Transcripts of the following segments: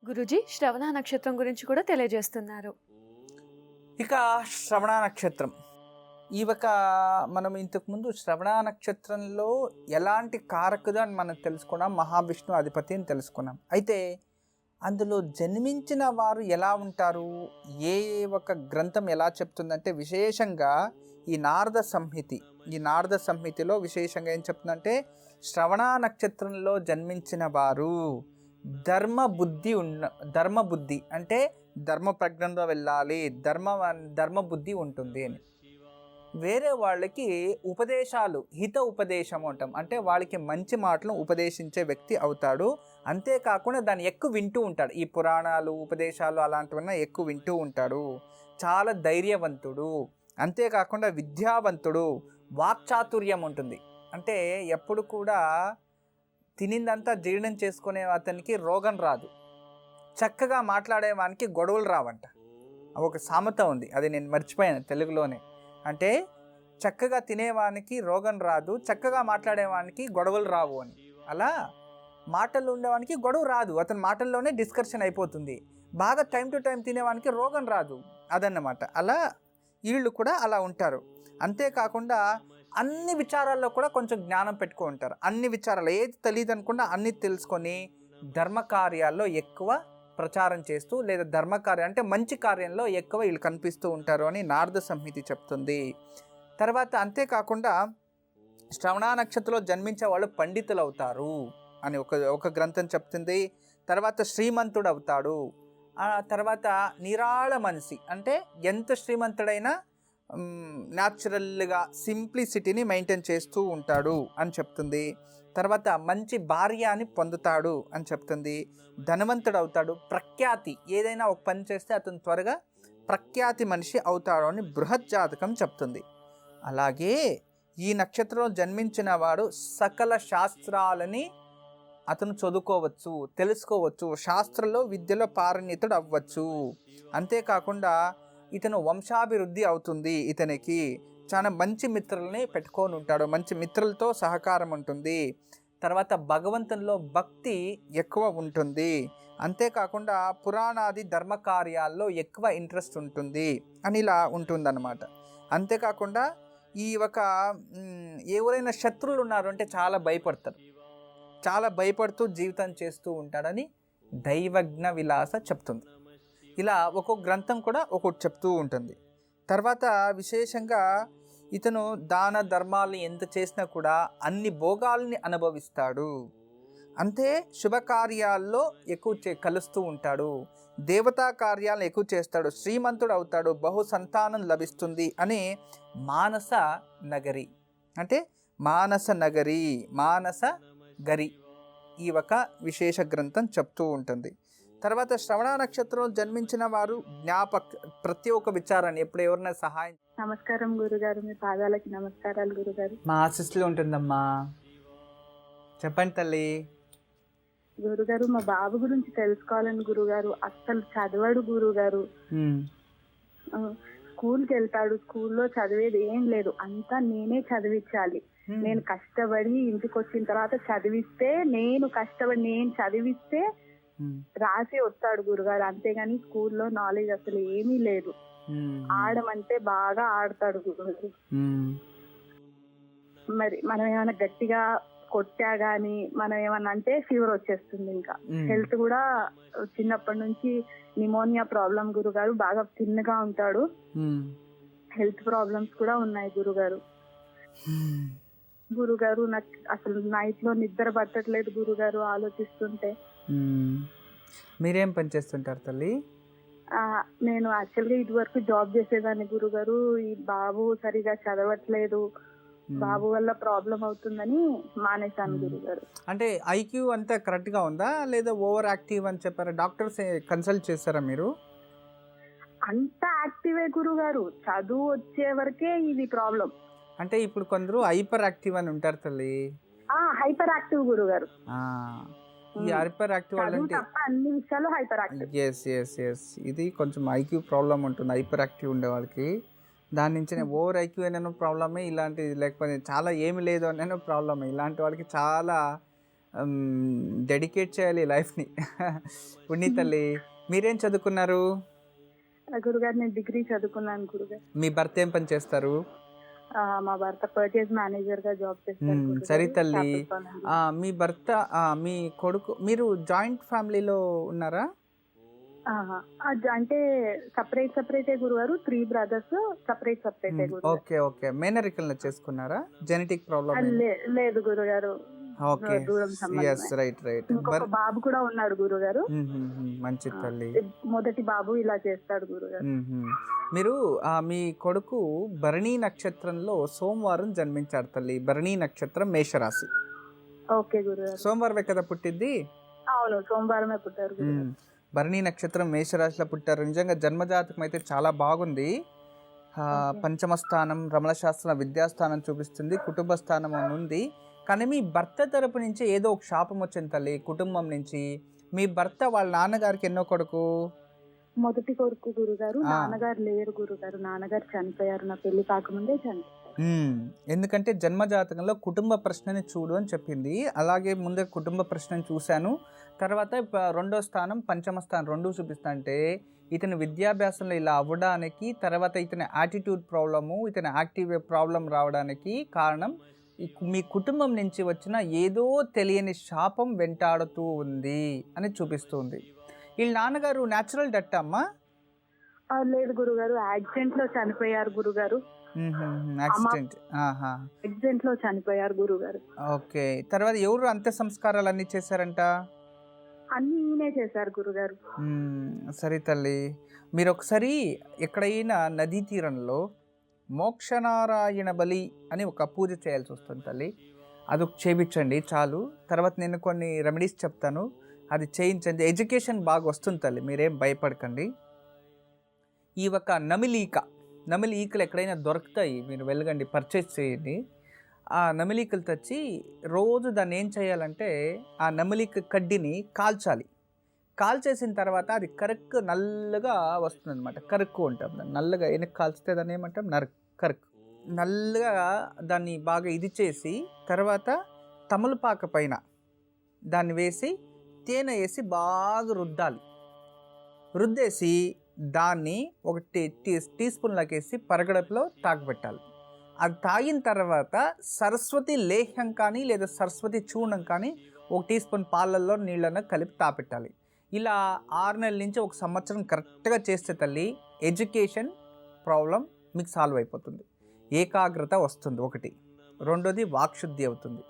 గురూజీ శ్రవణ నక్షత్రం గురించి కూడా తెలియజేస్తున్నారు. ఇక శ్రవణ నక్షత్రం ఈ ఒక మనం ఇంతకుముందు శ్రవణ నక్షత్రంలో ఎలాంటి కారకుడు అని మనం తెలుసుకున్నాం, మహావిష్ణు అధిపతి అని తెలుసుకున్నాం. అయితే అందులో జన్మించిన వారు ఎలా ఉంటారు, ఏ ఒక గ్రంథం ఎలా చెప్తుందంటే విశేషంగా ఈ నారద సంహితిలో విశేషంగా ఏం చెప్తుందంటే శ్రవణ నక్షత్రంలో జన్మించిన వారు ధర్మబుద్ధి అంటే ధర్మ ప్రజ్ఞంలో వెళ్ళాలి, ధర్మబుద్ధి ఉంటుంది అని. వేరే వాళ్ళకి హిత ఉపదేశం అంటాం, అంటే వాళ్ళకి మంచి మాటలు ఉపదేశించే వ్యక్తి అవుతాడు. అంతేకాకుండా దాన్ని ఎక్కువ వింటూ ఉంటాడు, ఈ పురాణాలు ఉపదేశాలు అలాంటివన్నా ఎక్కువ వింటూ ఉంటాడు. చాలా ధైర్యవంతుడు, అంతేకాకుండా విద్యావంతుడు, వాక్చాతుర్యం ఉంటుంది. అంటే ఎప్పుడు కూడా తినిందంతా జీర్ణం చేసుకునే అతనికి రోగం రాదు, చక్కగా మాట్లాడేవానికి గొడవలు రావంట. ఒక సామెత ఉంది, అది నేను మర్చిపోయాను తెలుగులోనే. అంటే చక్కగా తినేవానికి రోగం రాదు, చక్కగా మాట్లాడేవానికి గొడవలు రావు అని. అలా మాటలు ఉండేవానికి గొడవ రాదు, అతని మాటల్లోనే డిస్కషన్ అయిపోతుంది. బాగా టైం టు టైం తినేవానికి రోగం రాదు, అదన్నమాట. అలా వీళ్ళు కూడా అలా ఉంటారు. అంతేకాకుండా అన్ని విచారాల్లో కూడా కొంచెం జ్ఞానం పెట్టుకో ఉంటారు. అన్ని విచారాలు ఏది తెలియదు అనుకుండా అన్ని తెలుసుకొని ధర్మకార్యాల్లో ఎక్కువ ప్రచారం చేస్తూ, లేదా ధర్మకార్యం అంటే మంచి కార్యంలో ఎక్కువ వీళ్ళు కనిపిస్తూ ఉంటారు అని నారద సంహితి చెప్తుంది. తర్వాత అంతేకాకుండా శ్రవణ నక్షత్రంలో జన్మించే వాళ్ళు పండితులు అవుతారు అని ఒక గ్రంథం చెప్తుంది. తర్వాత శ్రీమంతుడు అవుతాడు. తర్వాత నిరాళ మనిషి అంటే ఎంత శ్రీమంతుడైనా న్యాచురల్గా సింప్లిసిటీని మెయింటైన్ చేస్తూ ఉంటాడు అని చెప్తుంది. తర్వాత మంచి భార్యని పొందుతాడు అని చెప్తుంది. ధనవంతుడు అవుతాడు, ప్రఖ్యాతి ఏదైనా ఒక పని చేస్తే అతను త్వరగా ప్రఖ్యాతి మనిషి అవుతాడు అని బృహత్ జాతకం చెప్తుంది. అలాగే ఈ నక్షత్రంలో జన్మించిన వాడు సకల శాస్త్రాలని అతను చదువుకోవచ్చు, తెలుసుకోవచ్చు, శాస్త్రంలో విద్యలో పారంగితుడు అవ్వచ్చు. అంతేకాకుండా ఇతను వంశాభివృద్ధి అవుతుంది. ఇతనికి చాలా మంచి మిత్రుల్ని పెట్టుకొని ఉంటాడు, మంచి మిత్రులతో సహకారం ఉంటుంది. తర్వాత భగవంతునిలో భక్తి ఎక్కువ ఉంటుంది. అంతేకాకుండా పురాణాది ధర్మకార్యాల్లో ఎక్కువ ఇంట్రెస్ట్ ఉంటుంది అని ఇలా ఉంటుందన్నమాట. అంతేకాకుండా ఈ ఒక ఎవరైనా శత్రువులు ఉన్నారు అంటే చాలా భయపడతారు, చాలా భయపడుతూ జీవితం చేస్తూ ఉంటాడని దైవజ్ఞ విలాస చెప్తుంది. ఇలా ఒక్కొక్క గ్రంథం కూడా ఒక్కొక్కటి చెప్తూ ఉంటుంది. తర్వాత విశేషంగా ఇతను దాన ధర్మాలను ఎంత చేసినా కూడా అన్ని భోగాల్ని అనుభవిస్తాడు. అంతే శుభకార్యాల్లో ఎక్కువ కలుస్తూ ఉంటాడు, దేవతా కార్యాలను ఎక్కువ చేస్తాడు, శ్రీమంతుడు అవుతాడు, బహు సంతానం లభిస్తుంది అని మానస గరి ఈ ఒక విశేష గ్రంథం చెప్తూ ఉంటుంది. తర్వాత శ్రవణ నక్షత్రంలో జన్మించిన వారు ప్రతి ఒక్క విచారాన్ని ఎప్పుడు ఎవరైనా సహాయం. నమస్కారం గురుగారు, మీ పాదాలకి నమస్కారాలు గురుగారు. మా ఆశీస్సులు ఉంటుందమ్మా, చెప్పండి తల్లి. గురుగారు, మా బాబు గురించి తెలుసుకోవాలని గురుగారు. అస్సలు చదవడు గురుగారు. స్కూల్కి వెళ్తాడు, స్కూల్లో చదివేది ఏం లేదు, అంతా నేనే చదివించాలి. నేను కష్టపడి ఇంటికి వచ్చిన తర్వాత నేను చదివిస్తే రాసి వస్తాడు గురుగారు. అంతేగాని స్కూల్లో నాలెడ్జ్ అసలు ఏమీ లేదు. ఆడమంటే బాగా ఆడతాడు గురుగారు. మరి మనం ఏమైనా గట్టిగా కొట్టా గానీ, మనం ఏమన్నా అంటే ఫీవర్ వచ్చేస్తుంది. ఇంకా హెల్త్ కూడా చిన్నప్పటి నుంచి నిమోనియా ప్రాబ్లం గురుగారు. బాగా తిన్నగా ఉంటాడు, హెల్త్ ప్రాబ్లమ్స్ కూడా ఉన్నాయి గురుగారు. గురుగారు, నాకు అసలు నైట్ లో నిద్ర పట్టట్లేదు గురుగారు ఆలోచిస్తుంటే. మీరేం పని చేస్తుంటారు తల్లి? నేను యాక్చువల్గా ఇదివరకు జాబ్ చేసేదాన్ని గురుగారు. ఈ బాబు సరిగా చదవట్లేదు, బాబు వల్ల ప్రాబ్లం అవుతుందని మానేశాను గురుగారు. అంటే ఐక్యూ అంతా కరెక్ట్ గా ఉందా, లేదా ఓవర్ యాక్టివ్ అని చెప్పారా? డాక్టర్స్ కన్సల్ట్ చేశారా మీరు? అంతా యాక్టివే గురుగారు, చదువు వచ్చే వరకే ఇది ప్రాబ్లం. అంటే ఇప్పుడు కొందరు హైపర్ యాక్టివ్ అని ఉంటారు తల్లి. హైపర్ యాక్టివ్ గురుగారు. ఈ హైపర్ యాక్టివ్ అంటే అన్ని విషయాలు హైపర్ యాక్టివ్. ఎస్ ఇది కొంచెం ఐక్యూ ప్రాబ్లం ఉంటుంది హైపర్ యాక్టివ్ ఉండే వాళ్ళకి. దాని నుంచి ఓవర్ ఐక్యూ అయినా ప్రాబ్లమే, ఇలాంటి లేకపోతే చాలా ఏమి లేదు అనే ప్రాబ్లమే. ఇలాంటి వాళ్ళకి చాలా డెడికేట్ చేయాలి లైఫ్ని. పుణ్య తల్లి, మీరేం చదువుకున్నారు? గురుగారు నేను డిగ్రీ చదువుకున్నాను గురుగారు. మీ భర్త ఏం పని చేస్తారు? మా భర్త పర్చేజ్ మేనేజర్ గా జాబ్ చేస్తారు గురుగారు. సరే తల్లి, చేపల పనులు. మీ భర్త మీ కొడుకు, మీరు జాయింట్ ఫ్యామిలీలో ఉన్నారా? అంటే సపరేటే గురుగారు. 3 బ్రదర్స్ సపరేటే గురుగారు. ఓకే ఓకే, మేనరికల్ని చేసుకున్నారా? Genetic problem? లేదు గురుగారు, ఓకే, దూరం ఎస్, సంబంధమే. Right right. ఇంకొక బాబు కూడా ఉన్నాడు గురుగారు. మంచి తల్లి. మొదటి బాబు ఇలా చేస్తాడు గురుగారు. మీరు మీ కొడుకు భరణి నక్షత్రంలో సోమవారం జన్మించాడు తల్లి. భరణి నక్షత్రం మేషరాశి. ఓకే గురుగారు. సోమవారమే కదా పుట్టింది? అవును, సోమవారమే పుట్టారు గురుగారు. భరణి నక్షత్రం మేషరాశిలో పుట్టారు. నిజంగా జన్మజాతకం అయితే చాలా బాగుంది. పంచమ స్థానం రమణ శాస్త్ర విద్యాస్థానం చూపిస్తుంది, కుటుంబ స్థానం అని ఉంది. కానీ మీ భర్త తరపు నుంచి ఏదో ఒక శాపం వచ్చింది తల్లి కుటుంబం నుంచి. మీ భర్త వాళ్ళ నాన్నగారికి ఎన్నో కొడుకు? మొదటి కొడుకు గురుగారు. నాన్నగారు లేరు గురుగారు, నాన్నగారు చనిపోయారు. నా పెళ్లి కాకముందే చనిపోయారు. ఎందుకంటే జన్మజాతకంలో కుటుంబ ప్రశ్నని చూడు అని చెప్పింది. అలాగే ముందే కుటుంబ ప్రశ్నని చూశాను. తర్వాత రెండో స్థానం పంచమ స్థానం రెండు చూపిస్తా. అంటే ఇతని విద్యాభ్యాసంలో ఇలా అవ్వడానికి, తర్వాత ఇతని యాటిట్యూడ్ ప్రాబ్లము, ఇతని యాక్టివ్ ప్రాబ్లం రావడానికి కారణం మీ కుటుంబం నుంచి వచ్చిన ఏదో తెలియని శాపం వెంటాడుతూ ఉంది అని చూపిస్తుంది. వీళ్ళ నాన్నగారు న్యాచురల్ డెత్ అమ్మా? లేదు గురుగారు, యాక్సిడెంట్ లో చనిపోయారు గురుగారు. యాక్సిడెంట్ లో చనిపోయారు గురుగారు. ఓకే, తర్వాత ఎవరు అంత్య సంస్కారాలు అన్ని చేశారంట? అన్ని ఈయనే చేశారు గురుగారు. సరే తల్లి, మీరు ఒకసారి ఎక్కడైనా నదీ తీరంలో మోక్షనారాయణ బలి అని ఒక పూజ చేయాల్సి వస్తుంది తల్లి. అది చేయించండి చాలు. తర్వాత నేను కొన్ని రెమెడీస్ చెప్తాను, అది చేయించండి. ఎడ్యుకేషన్ బాగా వస్తుంది తల్లి, మీరేం భయపడకండి. ఈ ఒక నమిలి ఈకలు ఎక్కడైనా దొరుకుతాయి, మీరు వెళ్ళండి పర్చేస్ చేయండి. ఆ నమిలీకలు తెచ్చి రోజు దాన్ని ఏం చేయాలంటే ఆ నమిలీక కడ్డీని కాల్చేసిన తర్వాత అది కరుక్కు నల్లగా వస్తుంది అనమాట. కరుక్కు ఉంటాం దాన్ని నల్లగా, వెనక్కి కాల్చితే దాన్ని ఏమంటాం కరుక్కు. నల్లగా దాన్ని బాగా ఇది చేసి తర్వాత తమలపాక పైన దాన్ని వేసి తేనె వేసి బాగా రుద్దేసి దాన్ని ఒక టీ స్పూన్లోకి వేసి పరగడపులో తాగబెట్టాలి. అది తాగిన తర్వాత సరస్వతి లేహ్యం కానీ లేదా సరస్వతి చూర్ణం కానీ 1 టీ స్పూన్ పాలల్లో నీళ్ళను కలిపి తాపెట్టాలి. ఇలా 6 నెలల నుంచి 1 సంవత్సరం కరెక్ట్గా చేస్తే తల్లి ఎడ్యుకేషన్ ప్రాబ్లం మీకు సాల్వ్ అయిపోతుంది. ఏకాగ్రత వస్తుంది ఒకటి. రెండోది వాక్శుద్ధి అవుతుంది.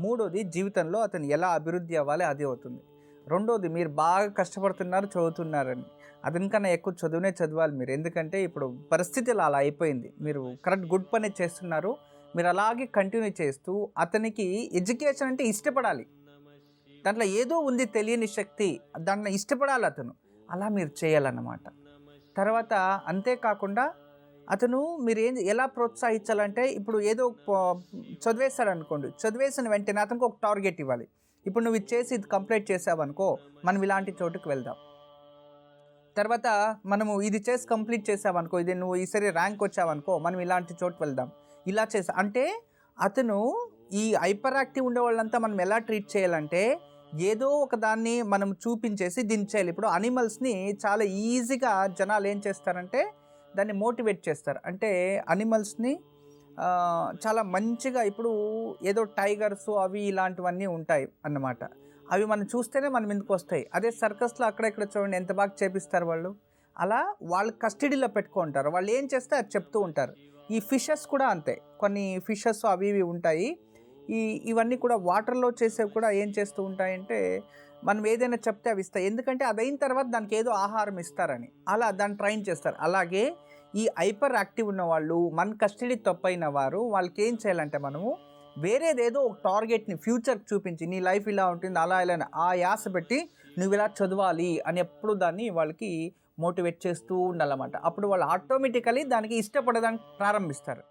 మూడోది జీవితంలో అతను ఎలా అభివృద్ధి అవ్వాలి అది అవుతుంది. రెండోది మీరు బాగా కష్టపడుతున్నారు, చదువుతున్నారని, అతనికన్నా ఎక్కువ చదవాలి మీరు. ఎందుకంటే ఇప్పుడు పరిస్థితులు అలా అయిపోయింది. మీరు కరెక్ట్ గుడ్ పని చేస్తున్నారు, మీరు అలాగే కంటిన్యూ చేస్తూ అతనికి ఎడ్యుకేషన్ అంటే ఇష్టపడాలి. దాంట్లో ఏదో ఉంది తెలియని శక్తి, దాంట్లో ఇష్టపడాలి అతను, అలా మీరు చేయాలన్నమాట. తర్వాత అంతేకాకుండా అతను మీరు ఎలా ప్రోత్సహించాలంటే, ఇప్పుడు ఏదో చదివేస్తాడు అనుకోండి, చదివేసిన వెంటనే అతనికి ఒక టార్గెట్ ఇవ్వాలి. ఇప్పుడు నువ్వు ఇది కంప్లీట్ చేసావనుకో మనం ఇలాంటి చోటుకు వెళ్దాం. తర్వాత మనము ఇది చేసి కంప్లీట్ చేసావనుకో, ఇది నువ్వు ఈసారి ర్యాంక్ వచ్చావనుకో మనం ఇలాంటి చోటు వెళ్దాం. ఇలా చేసా అంటే అతను ఈ హైపర్ యాక్టివ్ ఉండే వాళ్ళంతా మనం ఎలా ట్రీట్ చేయాలంటే ఏదో ఒక దాన్ని మనం చూపించేసి దీన్ని చేయాలి. ఇప్పుడు అనిమల్స్ని చాలా ఈజీగా జనాలు ఏం చేస్తారంటే దాన్ని మోటివేట్ చేస్తారు. అంటే అనిమల్స్ని చాలా మంచిగా, ఇప్పుడు ఏదో టైగర్స్ అవి ఇలాంటివన్నీ ఉంటాయి అన్నమాట, అవి మనం చూస్తేనే మనం ఎందుకు వస్తాయి. అదే సర్కస్లో అక్కడెక్కడ చూడండి ఎంత బాగా చేపిస్తారు వాళ్ళు. అలా వాళ్ళు కస్టడీలో పెట్టుకుంటారు, వాళ్ళు ఏం చేస్తే అది చెప్తూ ఉంటారు. ఈ ఫిషెస్ కూడా అంతే, కొన్ని ఫిషెస్ అవి ఇవి ఉంటాయి. ఇవన్నీ కూడా వాటర్లో చేసేవి కూడా ఏం చేస్తూ ఉంటాయంటే మనం ఏదైనా చెప్తే అవి ఇస్తాయి. ఎందుకంటే అది అయిన తర్వాత దానికి ఏదో ఆహారం ఇస్తారని, అలా దాన్ని ట్రైన్ చేస్తారు. అలాగే ఈ హైపర్ యాక్టివ్ ఉన్న వాళ్ళు, మన కస్టడీ తప్పైన వారు, వాళ్ళకి ఏం చేయాలంటే మనము వేరేదేదో ఒక టార్గెట్ని ఫ్యూచర్ చూపించి నీ లైఫ్ ఇలా ఉంటుంది అలా ఇలా ఆ యాస పెట్టి నువ్వు ఇలా చదవాలి అని ఎప్పుడు దాన్ని వాళ్ళకి మోటివేట్ చేస్తూ ఉండాలన్నమాట. అప్పుడు వాళ్ళు ఆటోమేటికలీ దానికి ఇష్టపడడానికి ప్రారంభిస్తారు.